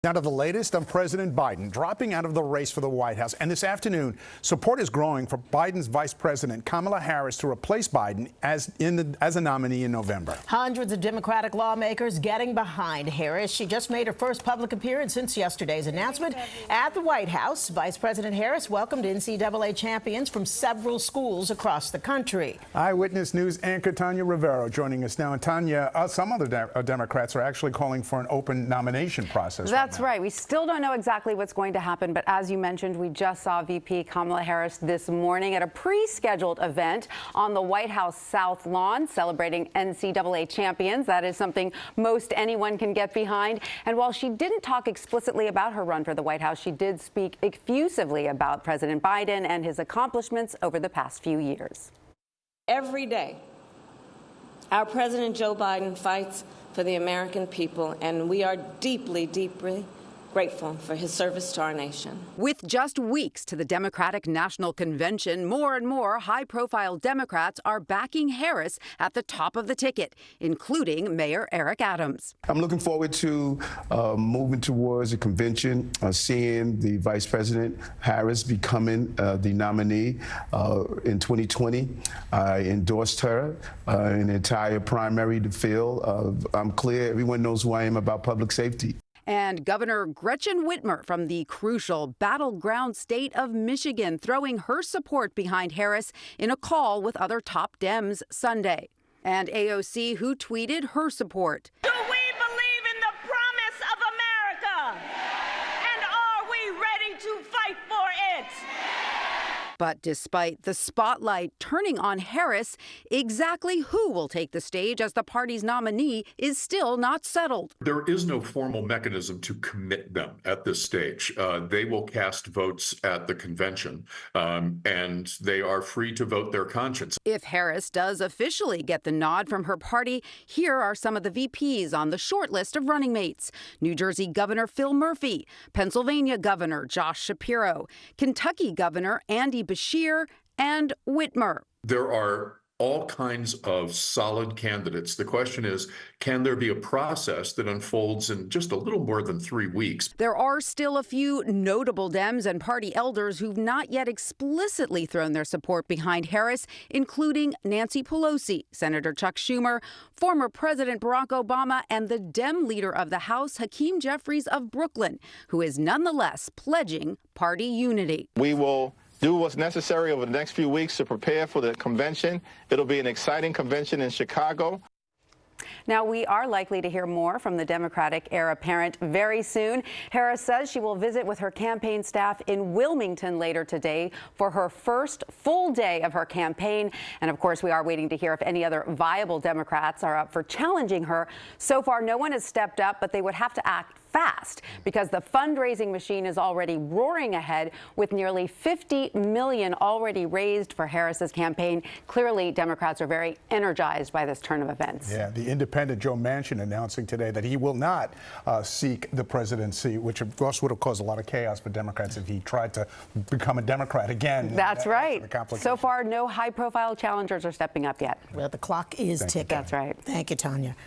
Now to the latest on President Biden dropping out of the race for the White House. And this afternoon, support is growing for Biden's Vice President Kamala Harris to replace Biden as a nominee in November. Hundreds of Democratic lawmakers getting behind Harris. She just made her first public appearance since yesterday's announcement at the White House. Vice President Harris welcomed NCAA champions from several schools across the country. Eyewitness News anchor Tanya Rivero joining us now. And Tanya, some other Democrats are actually calling for an open nomination process. That's right. We still don't know exactly what's going to happen, but as you mentioned, we just saw VP Kamala Harris this morning at a pre-scheduled event on the White House South Lawn celebrating NCAA champions. That is something most anyone can get behind. And while she didn't talk explicitly about her run for the White House, she did speak effusively about President Biden and his accomplishments over the past few years. Every day, our President Joe Biden fights for the American people, and we are deeply, deeply grateful for his service to our nation. With just weeks to the Democratic National Convention, more and more high-profile Democrats are backing Harris at the top of the ticket, including Mayor Eric Adams. I'm looking forward to moving towards a convention, seeing the Vice President Harris becoming the nominee in 2020. I endorsed her in the entire primary to fill. I'm clear. Everyone knows who I am about public safety. And Governor Gretchen Whitmer from the crucial battleground state of Michigan throwing her support behind Harris in a call with other top Dems Sunday. And AOC, who tweeted her support. Do we believe in the promise of America? And are we ready to fight for it? But despite the spotlight turning on Harris, exactly who will take the stage as the party's nominee is still not settled. There is no formal mechanism to commit them at this stage. They will cast votes at the convention, and they are free to vote their conscience. If Harris does officially get the nod from her party, here are some of the VPs on the short list of running mates. New Jersey Governor Phil Murphy, Pennsylvania Governor Josh Shapiro, Kentucky Governor Andy Beshear, and Whitmer. There are all kinds of solid candidates. The question is, can there be a process that unfolds in just a little more than 3 weeks? There are still a few notable Dems and party elders who've not yet explicitly thrown their support behind Harris, including Nancy Pelosi, Senator Chuck Schumer, former President Barack Obama, and the Dem leader of the House, Hakeem Jeffries of Brooklyn, who is nonetheless pledging party unity. We will do what's necessary over the next few weeks to prepare for the convention. It'll be an exciting convention in Chicago. Now, we are likely to hear more from the Democratic heir apparent very soon. Harris says she will visit with her campaign staff in Wilmington later today for her first full day of her campaign. And of course, we are waiting to hear if any other viable Democrats are up for challenging her. So far, no one has stepped up, but they would have to act fast because the fundraising machine is already roaring ahead with nearly $50 million already raised for Harris's campaign. Clearly, Democrats are very energized by this turn of events. Yeah, the independent Joe Manchin announcing today that he will not seek the presidency, which of course would have caused a lot of chaos for Democrats if he tried to become a Democrat again. That's right. So far, no high-profile challengers are stepping up yet. Well, the clock is ticking. That's right. Thank you, Tanya.